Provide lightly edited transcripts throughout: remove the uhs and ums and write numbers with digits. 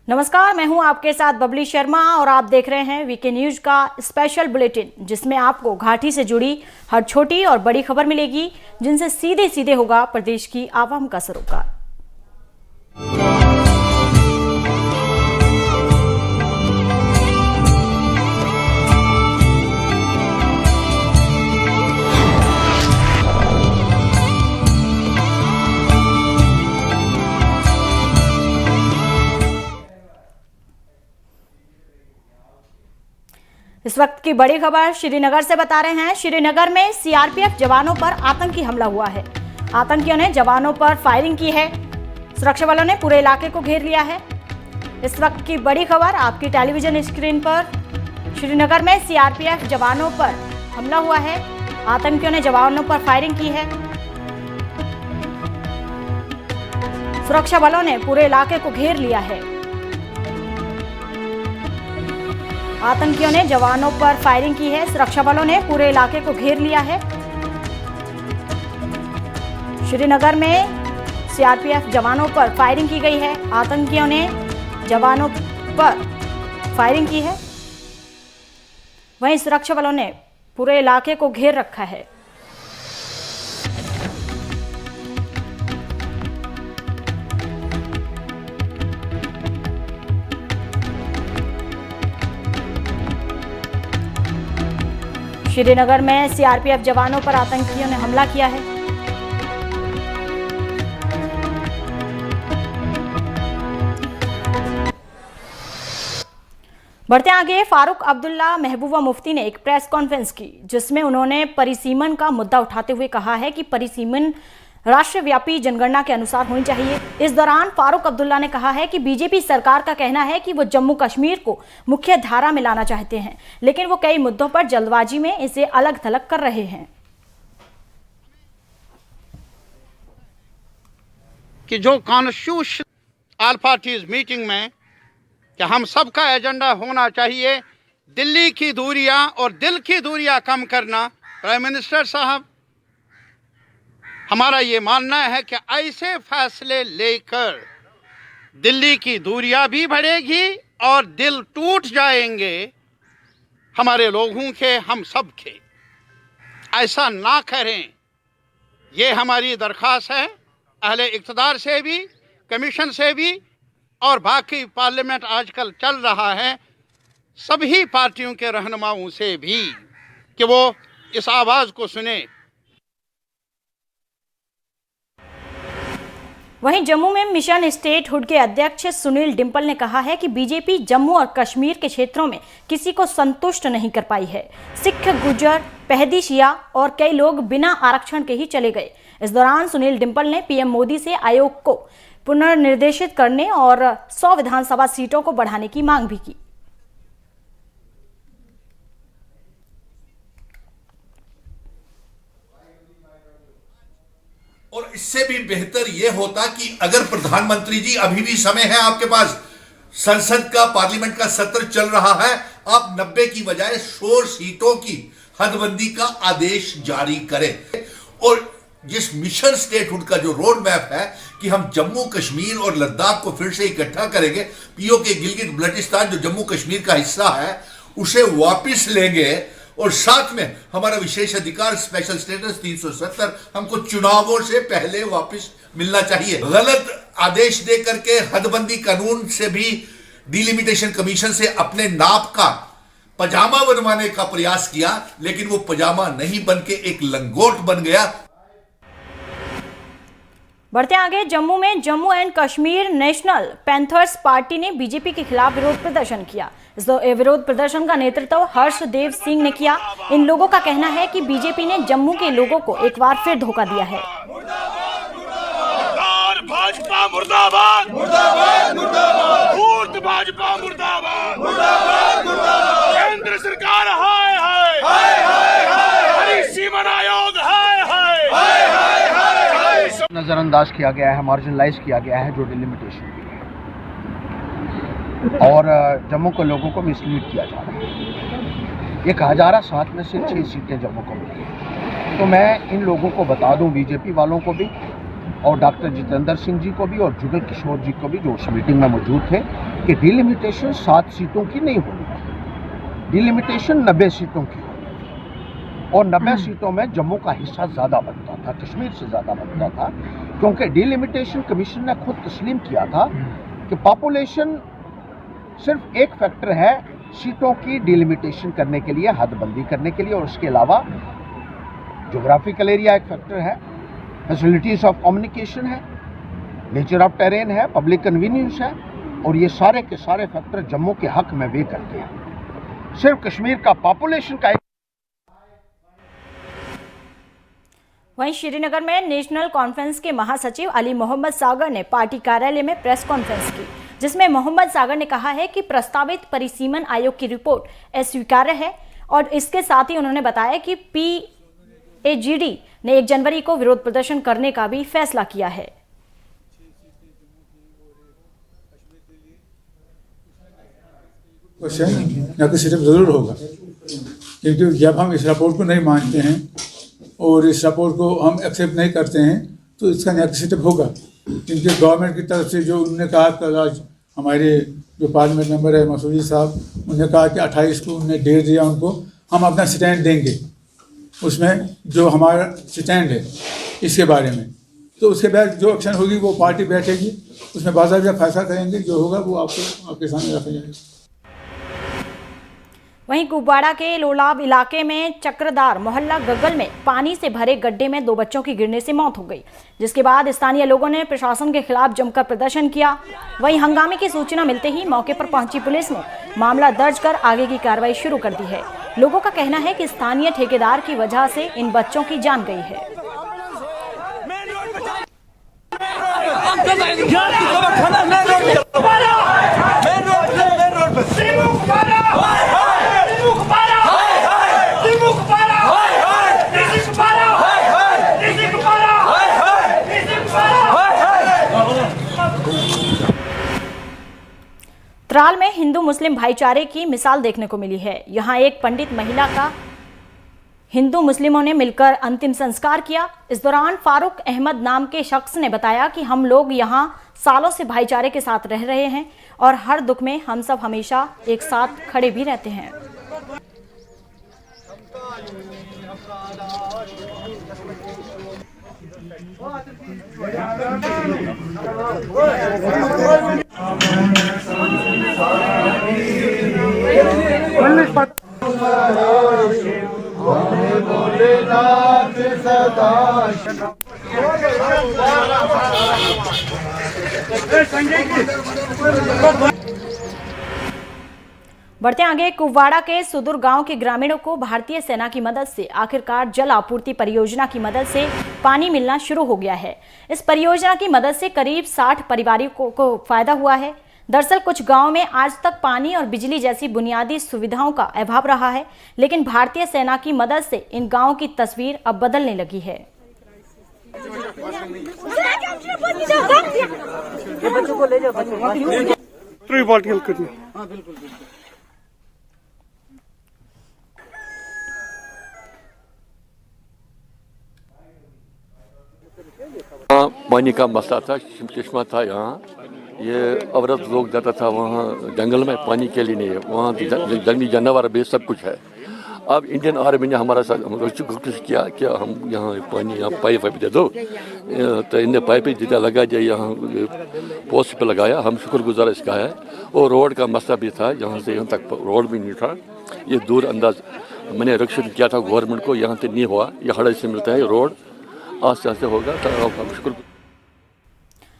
नमस्कार, मैं हूं आपके साथ बबली शर्मा और आप देख रहे हैं वीके न्यूज का स्पेशल बुलेटिन, जिसमें आपको घाटी से जुड़ी हर छोटी और बड़ी खबर मिलेगी, जिनसे सीधे सीधे होगा प्रदेश की आवाम का सरोकार। इस वक्त की बड़ी खबर श्रीनगर से बता रहे हैं। श्रीनगर में सीआरपीएफ जवानों पर आतंकी हमला हुआ है। आतंकियों ने जवानों पर फायरिंग की है। सुरक्षा बलों ने पूरे इलाके को घेर लिया है। इस वक्त की बड़ी खबर आपकी टेलीविजन स्क्रीन पर। श्रीनगर में सीआरपीएफ जवानों पर हमला हुआ है। आतंकियों ने जवानों पर फायरिंग की है। सुरक्षा बलों ने पूरे इलाके को घेर लिया है। आतंकियों ने जवानों पर फायरिंग की है। सुरक्षा बलों ने पूरे इलाके को घेर लिया है। श्रीनगर में सीआरपीएफ जवानों पर फायरिंग की गई है। आतंकियों ने जवानों पर फायरिंग की है। वहीं सुरक्षा बलों ने पूरे इलाके को घेर रखा है। श्रीनगर में सीआरपीएफ जवानों पर आतंकियों ने हमला किया है। बढ़ते आगे, फारूक अब्दुल्ला महबूबा मुफ्ती ने एक प्रेस कॉन्फ्रेंस की, जिसमें उन्होंने परिसीमन का मुद्दा उठाते हुए कहा है कि परिसीमन राष्ट्रव्यापी जनगणना के अनुसार होनी चाहिए। इस दौरान फारूक अब्दुल्ला ने कहा है कि बीजेपी सरकार का कहना है कि वो जम्मू कश्मीर को मुख्य धारा में लाना चाहते हैं, लेकिन वो कई मुद्दों पर जल्दबाजी में इसे अलग थलग कर रहे हैं। कि जो कॉन्स्टिट्यूशन ऑल पार्टीज मीटिंग में कि हम सबका एजेंडा होना चाहिए दिल्ली की दूरियां और दिल की दूरियां कम करना। प्राइम मिनिस्टर साहब, हमारा ये मानना है कि ऐसे फैसले लेकर दिल्ली की दूरियां भी बढ़ेगी और दिल टूट जाएंगे हमारे लोगों के, हम सब के। ऐसा ना करें, ये हमारी दरख्वास्त है अहले इक़्तिदार से भी, कमीशन से भी और बाकी पार्लियामेंट आजकल चल रहा है सभी पार्टियों के रहनुमाओं से भी, कि वो इस आवाज़ को सुने। वहीं जम्मू में मिशन स्टेटहुड के अध्यक्ष सुनील डिंपल ने कहा है कि बीजेपी जम्मू और कश्मीर के क्षेत्रों में किसी को संतुष्ट नहीं कर पाई है। सिख, गुर्जर, पहदी, शिया और कई लोग बिना आरक्षण के ही चले गए। इस दौरान सुनील डिंपल ने पीएम मोदी से आयोग को पुनर्निर्देशित करने और 100 विधानसभा सीटों को बढ़ाने की मांग भी की। और इससे भी बेहतर यह होता कि अगर प्रधानमंत्री जी, अभी भी समय है आपके पास, संसद का, पार्लियामेंट का सत्र चल रहा है, आप 90 की बजाय 100 सीटों की हदबंदी का आदेश जारी करें। और जिस मिशन स्टेटहुड का जो रोड मैप है कि हम जम्मू कश्मीर और लद्दाख को फिर से इकट्ठा करेंगे, पीओके गिलगित बल्टिस्तान जो जम्मू कश्मीर का हिस्सा है उसे वापस लेंगे, और साथ में हमारा विशेष अधिकार स्पेशल स्टेटस 370 हमको चुनावों से पहले वापस मिलना चाहिए। गलत आदेश दे करके हदबंदी कानून से भी, डिलिमिटेशन कमीशन से अपने नाप का पजामा बनवाने का प्रयास किया, लेकिन वो पजामा नहीं बन के एक लंगोट बन गया। बढ़ते आगे, जम्मू में Jammu and Kashmir national panthers party ने बीजेपी के खिलाफ विरोध प्रदर्शन किया। इस विरोध प्रदर्शन का नेतृत्व हर्षदेव सिंह ने किया। इन लोगों का कहना है कि बीजेपी ने जम्मू के लोगों को एक बार फिर धोखा दिया है। भाजपा मुर्दाबाद, मुर्दाबाद, मुर्दाबाद, भाजपा मुर्दाबाद, मुर्दाबाद, मुर्दाबाद, केंद्र सरकार हाय हाय, हाय हाय हाय, सीमा आयोग हाय हाय, हाय हाय हाय, नजरअंदाज किया गया है, मार्जिनलाइज किया गया है जो डिलिमिटेशन की है, और जम्मू के लोगों को मिसलीड किया जा रहा है। ये कहा जा रहा 7 में से 6 सीटें जम्मू को मिली है। तो मैं इन लोगों को बता दूं, बीजेपी वालों को भी और डॉक्टर जितेंद्र सिंह जी को भी और जुगल किशोर जी को भी, जो उस मीटिंग में मौजूद थे, कि डिलिमिटेशन 7 सीटों की नहीं होनी, डिलिमिटेशन 90 सीटों की होनी, और 90 सीटों में जम्मू का हिस्सा ज़्यादा बनता था, कश्मीर से ज़्यादा बनता था, क्योंकि डिलिमिटेशन कमीशन ने खुद तस्लीम किया था कि पॉपुलेशन सिर्फ एक फैक्टर है सीटों की डिलिमिटेशन करने के लिए, हदबंदी करने के लिए, और उसके अलावा जोग्राफिकल एरिया एक फैक्टर है, फैसिलिटीज़ ऑफ कम्युनिकेशन है, नेचर ऑफ टेरेन है, पब्लिक कन्वीनियंस है, और ये सारे के सारे फैक्टर जम्मू के हक में वे करते हैं। सिर्फ कश्मीर का पॉपुलेशन का। वहीं श्रीनगर में नेशनल कॉन्फ्रेंस के महासचिव अली मोहम्मद सागर ने पार्टी कार्यालय में प्रेस कॉन्फ्रेंस की, जिसमें मोहम्मद सागर ने कहा है कि प्रस्तावित परिसीमन आयोग की रिपोर्ट अस्वीकार्य है, और इसके साथ ही उन्होंने बताया कि PAGD ने 1 जनवरी को विरोध प्रदर्शन करने का भी फैसला किया है। नेगोशिएटिव जरूर होगा, क्योंकि जब हम इस रिपोर्ट को नहीं मानते हैं और इस रिपोर्ट को हम एक्सेप्ट नहीं करते हैं तो इसका नेगोशिएटिव होगा, क्योंकि गवर्नमेंट की तरफ से जो उन्होंने कहा कि आज हमारे जो पार्लियामेंट मेंबर है मसूदी साहब, उन्होंने कहा कि 28 को उन्होंने डेट दिया उनको, हम अपना स्टैंड देंगे उसमें, जो हमारा स्टैंड है इसके बारे में, तो उसके बाद जो एक्शन होगी वो पार्टी बैठेगी, उसमें बाज़ाबिता फैसला करेंगे, जो होगा वो आपके सामने रखा जाएगा। वहीं कुपवाड़ा के लोलाब इलाके में चक्रदार मोहल्ला गगल में पानी से भरे गड्ढे में 2 बच्चों की गिरने से मौत हो गई, जिसके बाद स्थानीय लोगों ने प्रशासन के खिलाफ जमकर प्रदर्शन किया। वहीं हंगामे की सूचना मिलते ही मौके पर पहुंची पुलिस ने मामला दर्ज कर आगे की कार्रवाई शुरू कर दी है। लोगों का कहना है कि स्थानीय ठेकेदार की वजह से इन बच्चों की जान गई है। त्राल में हिंदू मुस्लिम भाईचारे की मिसाल देखने को मिली है। यहां एक पंडित महिला का हिंदू मुस्लिमों ने मिलकर अंतिम संस्कार किया। इस दौरान फारूक अहमद नाम के शख्स ने बताया कि हम लोग यहां सालों से भाईचारे के साथ रह रहे हैं और हर दुख में हम सब हमेशा एक साथ खड़े भी रहते हैं। बढ़ते आगे, कुपवाड़ा के सुदूर गांव के ग्रामीणों को भारतीय सेना की मदद से आखिरकार जल आपूर्ति परियोजना की मदद से पानी मिलना शुरू हो गया है। इस परियोजना की मदद से करीब 60 परिवारों को फायदा हुआ है। दरअसल कुछ गांवों में आज तक पानी और बिजली जैसी बुनियादी सुविधाओं का अभाव रहा है, लेकिन भारतीय सेना की मदद से इन गांवों की तस्वीर अब बदलने लगी है। पानी का मसला था, चश्मा था यहाँ, ये औरत लोग जाता था वहाँ जंगल में, पानी के लिए नहीं है, वहाँ जंगली जानवर भी सब कुछ है। अब इंडियन आर्मी ने हमारा साथ कोशिश किया कि हम यहाँ पानी यहाँ पाइप दे दो, तो इन्हें पाइप जितना लगा जाए यहाँ पोस्ट पे लगाया, हम शुक्रगुजार इसका है। और रोड का मसला भी था, यहाँ से यहाँ तक रोड भी नहीं था, ये दूर अंदाज मैंने रिक्वेस्ट किया था गवर्नमेंट को, यहाँ से नहीं हुआ, ये हड़े से मिलता है रोड, आस्ते आस्ते होगा तो हम शुक्र।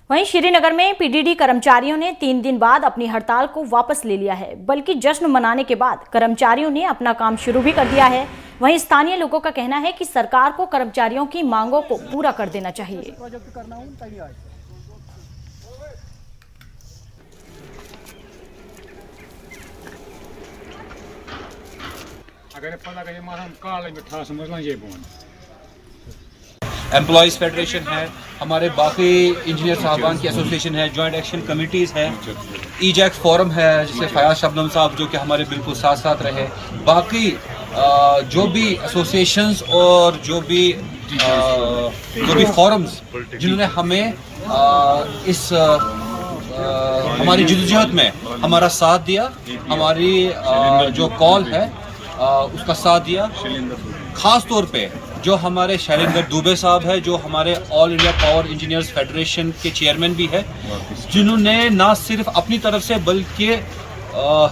वहीं श्रीनगर में पीडीडी कर्मचारियों ने 3 दिन बाद अपनी हड़ताल को वापस ले लिया है, बल्कि जश्न मनाने के बाद कर्मचारियों ने अपना काम शुरू भी कर दिया है। वहीं स्थानीय लोगों का कहना है कि सरकार को कर्मचारियों की मांगों को पूरा कर देना चाहिए। एम्प्लॉयज़ फेडरेशन है, हमारे बाकी इंजीनियर साहबान की एसोसिएशन है, जॉइंट एक्शन कमिटीज़ है, ईजैक फोरम है जिससे फयाज शबनम साहब जो कि हमारे बिल्कुल साथ साथ रहे, बाकी जो भी एसोसिएशंस और जो भी जो भी फोरम्स जिन्होंने हमें इस हमारी जद्दोजहद में हमारा साथ दिया, हमारी जो कॉल है उसका साथ दिया। ख़ास तौर पे जो हमारे शैलेंद्र दुबे साहब है, जो हमारे all India power engineers federation के चेयरमैन भी है, जिन्होंने ना सिर्फ अपनी तरफ से बल्कि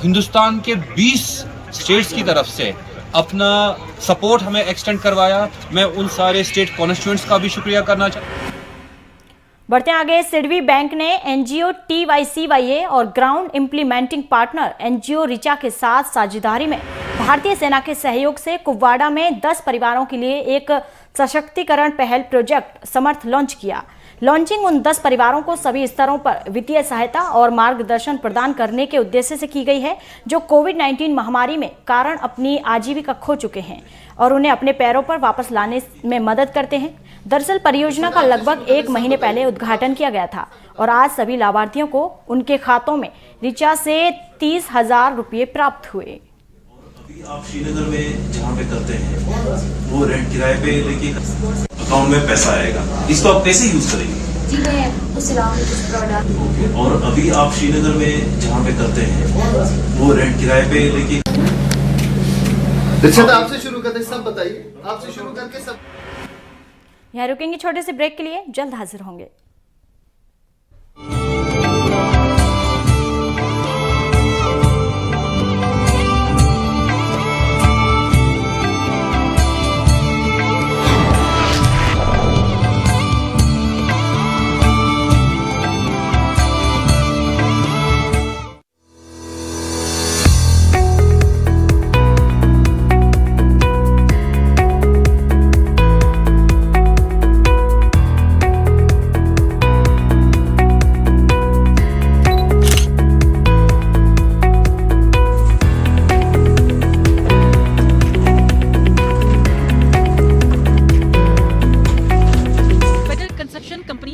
हिंदुस्तान के 20 स्टेट्स की तरफ से अपना सपोर्ट हमें एक्सटेंड करवाया। मैं उन सारे स्टेट कॉन्स्टिट्यूएंट्स का भी शुक्रिया करना चाहता हूँ। बढ़ते आगे, सिडवी बैंक ने एनजीओ TYCYA और ground implementing partner NGO Richa के साथ साझेदारी में भारतीय सेना के सहयोग से कुपवाड़ा में 10 परिवारों के लिए एक सशक्तिकरण पहल प्रोजेक्ट समर्थ लॉन्च किया। लॉन्चिंग उन 10 परिवारों को सभी स्तरों पर वित्तीय सहायता और मार्गदर्शन प्रदान करने के उद्देश्य से की गई है, जो कोविड-19 महामारी में कारण अपनी आजीविका खो चुके हैं और उन्हें अपने पैरों पर वापस लाने में मदद करते हैं। दरअसल परियोजना का लगभग 1 महीने पहले उद्घाटन किया गया था और आज सभी लाभार्थियों को उनके खातों में रिचा से 30,000 रुपये प्राप्त हुए। आप श्रीनगर में जहाँ पे करते हैं वो रेंट किराए पे लेके अकाउंट में पैसा आएगा, इसको आप कैसे यूज करेंगे? जी मैं उस ओके। और अभी आप श्रीनगर में जहाँ पे करते हैं वो रेंट किराए पे लेके आपसे शुरू करते सब बताइए, आपसे शुरू करके सब। यहाँ रुकेंगे छोटे से ब्रेक के लिए, जल्द हाजिर होंगे।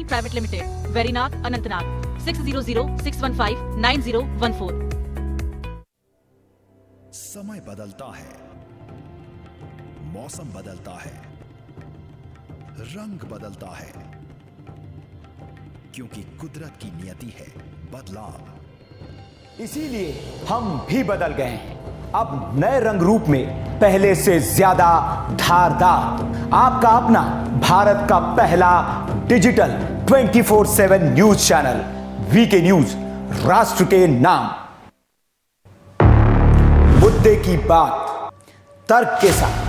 Private limited, Verinag, Anantnag, 6006159014। समय बदलता है, मौसम बदलता है, रंग बदलता है, क्योंकि कुदरत की नियति है बदलाव। इसीलिए हम भी बदल गए हैं, अब नए रंग रूप में, पहले से ज्यादा धारदार। आपका अपना भारत का पहला digital 24/7 news channel VK news, राष्ट्र के नाम। मुद्दे की बात तर्क के साथ,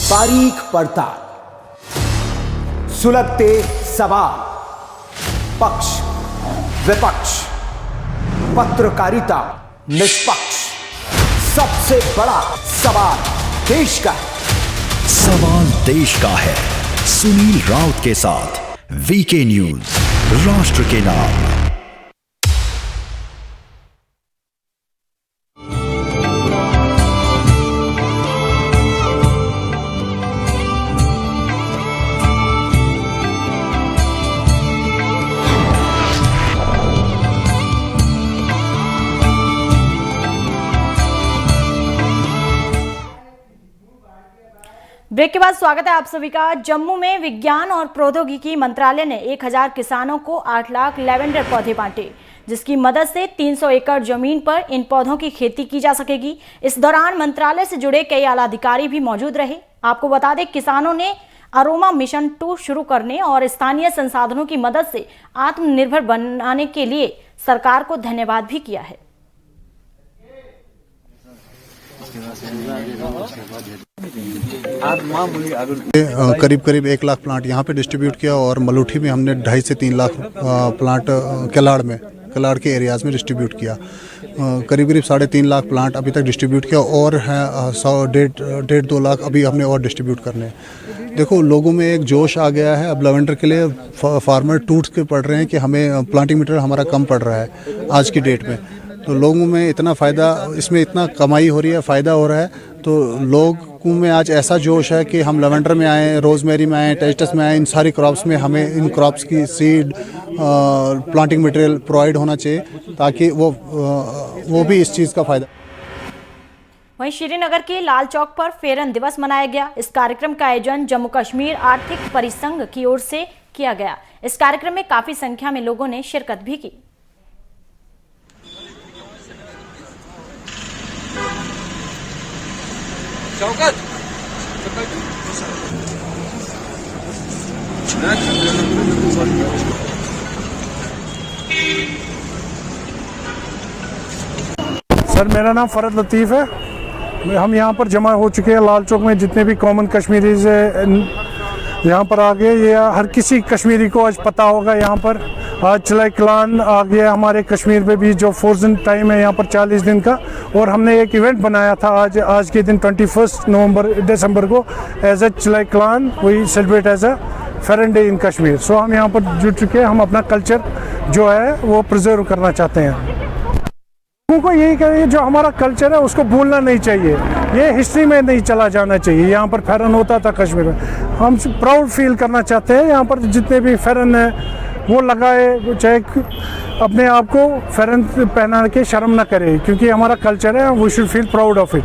बारीक पड़ताल, सुलगते सवाल, पक्ष विपक्ष, पत्रकारिता निष्पक्ष। सबसे बड़ा सवाल देश का है। सवाल देश का है। सुनील राउत के साथ वीके न्यूज, राष्ट्र के नाम। ब्रेक के बाद स्वागत है आप सभी का। जम्मू में विज्ञान और प्रौद्योगिकी मंत्रालय ने 1000 किसानों को 8 लाख लेवेंडर पौधे बांटे, जिसकी मदद से 300 एकड़ जमीन पर इन पौधों की खेती की जा सकेगी। इस दौरान मंत्रालय से जुड़े कई आला अधिकारी भी मौजूद रहे। आपको बता दें, किसानों ने अरोमा मिशन 2 शुरू करने और स्थानीय संसाधनों की मदद से आत्मनिर्भर बनाने के लिए सरकार को धन्यवाद भी किया है। करीब 1 लाख प्लांट यहाँ पे डिस्ट्रीब्यूट किया और मलूठी में हमने 2.5 से 3 लाख प्लांट कलाड़ के एरियाज़ में डिस्ट्रीब्यूट किया। करीब 3.5 लाख प्लांट अभी तक डिस्ट्रीब्यूट किया और है 1.5-2 लाख अभी हमने और डिस्ट्रीब्यूट करने। देखो, लोगों में एक जोश आ गया है। अब लेवेंडर के लिए फार्मर टूट के पड़ रहे हैं कि हमें प्लांटिंग मटेरियल हमारा कम पड़ रहा है आज की डेट में। तो लोगों में इतना फ़ायदा, इसमें इतना कमाई हो रही है, फ़ायदा हो रहा है, तो लोगों में आज ऐसा जोश है कि हम लेवेंडर में आएँ, रोज़मेरी में आएँ, टेस्टस में आएँ, इन सारी क्रॉप्स में हमें इन क्रॉप्स की सीड प्लांटिंग मटेरियल प्रोवाइड होना चाहिए ताकि वो भी इस चीज़ का फ़ायदा। वहीं श्रीनगर के लाल चौक पर फेरन दिवस मनाया गया। इस कार्यक्रम का आयोजन जम्मू कश्मीर आर्थिक परिसंघ की ओर से किया गया। इस कार्यक्रम में काफी संख्या में लोगों ने शिरकत भी की। सर, मेरा नाम फरद लतीफ़ है। हम यहाँ पर जमा हो चुके हैं। लाल चौक में जितने भी कॉमन कश्मीरीज यहाँ पर आ गए। ये हर किसी कश्मीरी को आज पता होगा। यहाँ पर आज चलाई कलान आ गया हमारे कश्मीर पे भी, जो फ्रोजन टाइम है यहाँ पर 40 दिन का। और हमने एक इवेंट बनाया था आज के दिन 21 दिसंबर को एज ए चलाई कलान, we celebrate as a Pheran day in Kashmir. So हम यहाँ पर जुट चुके हैं। हम अपना कल्चर जो है वो प्रिजर्व करना चाहते हैं। लोगों को यही कहेंगे जो हमारा कल्चर है उसको भूलना नहीं चाहिए, ये हिस्ट्री में नहीं चला जाना चाहिए। यहाँ पर फेरन होता था कश्मीर में, हम प्राउड फील करना चाहते हैं। यहाँ पर जितने भी फेरन है वो लगाए, चाहे अपने आप को फेरन पहना के शर्म न करे, क्योंकि हमारा कल्चर है, we should feel proud of it.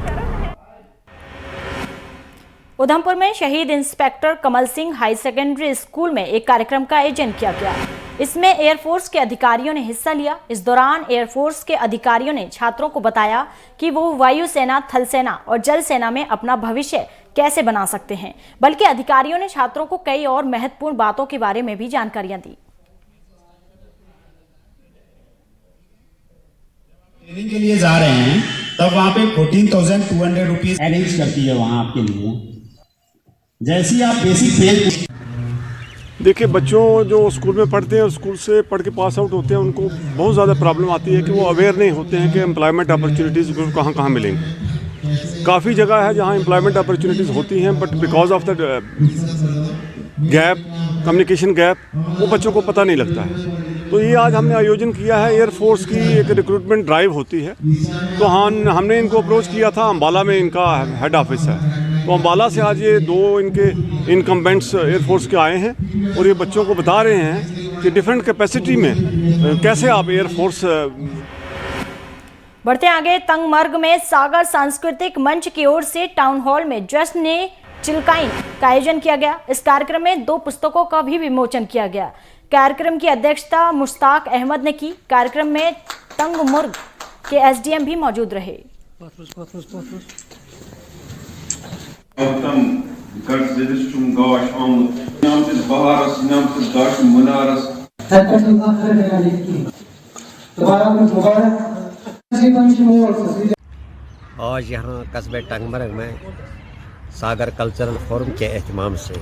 Udhampur में शहीद inspector Kamal Singh high secondary school में एक कार्यक्रम का आयोजन किया गया। इसमें एयरफोर्स के अधिकारियों ने हिस्सा लिया। इस दौरान एयरफोर्स के अधिकारियों ने छात्रों को बताया कि वो वायुसेना, थल सेना और जल सेना में अपना भविष्य कैसे बना सकते हैं। बल्कि अधिकारियों ने छात्रों को कई और महत्वपूर्ण बातों के बारे में भी जानकारियां दी। ट्रेनिंग के लिए जा रहे हैं तब वहाँ पे 14,200 रुपीज अरेंज करती है वहाँ आपके लिए। जैसे ही आप बेसिक पे देखिए, बच्चों जो स्कूल में पढ़ते हैं और स्कूल से पढ़ के पास आउट होते हैं, उनको बहुत ज़्यादा प्रॉब्लम आती है कि वो अवेयर नहीं होते हैं कि एम्प्लॉयमेंट अपॉर्चुनिटीज़ कहाँ कहाँ मिलेंगी। काफ़ी जगह है जहाँ एम्प्लॉयमेंट अपॉर्चुनिटीज़ होती हैं, but because of the gap, communication gap, वो बच्चों को पता नहीं लगता है। तो ये आज हमने आयोजन किया है। एयरफोर्स की एक रिक्रूटमेंट ड्राइव होती है, तो हमने इनको अप्रोच किया था। अम्बाला में इनका हेड ऑफिस है, तो अम्बाला से आज ये 2 इनके इनकम्बेंट्स एयरफोर्स के आए हैं और ये बच्चों को बता रहे हैं कि डिफरेंट कैपेसिटी में कैसे आप एयरफोर्स। बढ़ते आगे, तंगमर्ग में सागर सांस्कृतिक मंच की ओर से टाउन हॉल में जश्न चिल्काइन का आयोजन किया गया। इस कार्यक्रम में 2 पुस्तकों का भी विमोचन किया गया। कार्यक्रम की अध्यक्षता मुश्ताक अहमद ने की। कार्यक्रम में तंगमुर्ग के एसडीएम भी मौजूद रहे। आज यहाँ कस्बे टंगमर्ग में सागर कल्चरल फोरम के एहतमाम से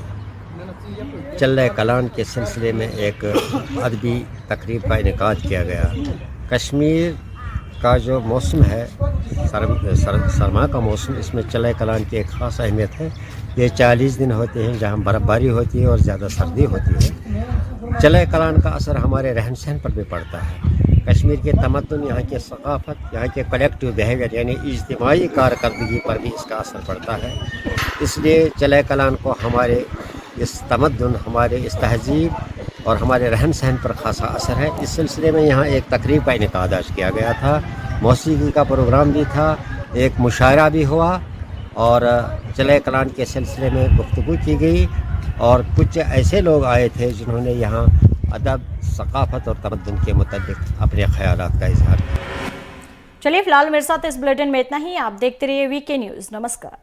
चल्ले कलान के सिलसिले में एक अदबी तकरीब का इनेकाद किया गया। कश्मीर का जो मौसम है सरमा का मौसम, इसमें चल्ले कलान की एक ख़ास अहमियत है। ये 40 दिन होते हैं जहाँ बर्फ़बारी होती है और ज़्यादा सर्दी होती है। चल्ले कलान का असर हमारे रहन सहन पर भी पड़ता है। कश्मीर के तमद्दुन, यहाँ के सकाफ़त, यहाँ के कलेक्टिव बिहेवियर यानी इज्तिमाई कारकर्दगी पर भी इसका असर पड़ता है। इसलिए चल्ले कलान को हमारे इस तमद्दुन, हमारे इस तहजीब और हमारे रहन सहन पर खासा असर है। इस सिलसिले में यहाँ एक तकरीब का इनेकाद आज किया गया था। मौसीकी का प्रोग्राम भी था, एक मुशायरा भी हुआ और चल्ले कलान के सिलसिले में गुफ्तगू की गई और कुछ ऐसे लोग आए थे जिन्होंने यहाँ अदब, सकाफ़त और तमद्दुन के मुताबिक अपने ख्यालात का इजहार किया। चलिए, फिलहाल मेरे साथ इस बुलेटिन में इतना ही। आप देखते रहिए वीके न्यूज़। नमस्कार।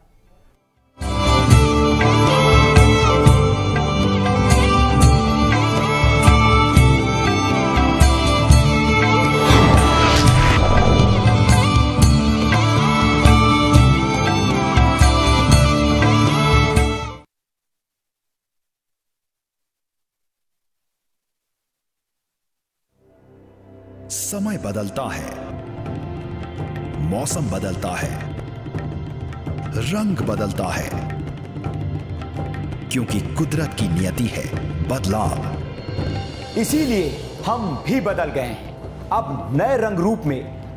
समय बदलता है, मौसम बदलता है, रंग बदलता है, क्योंकि कुदरत की नियति है बदलाव। इसीलिए हम भी बदल गए हैं। अब नए रंग रूप में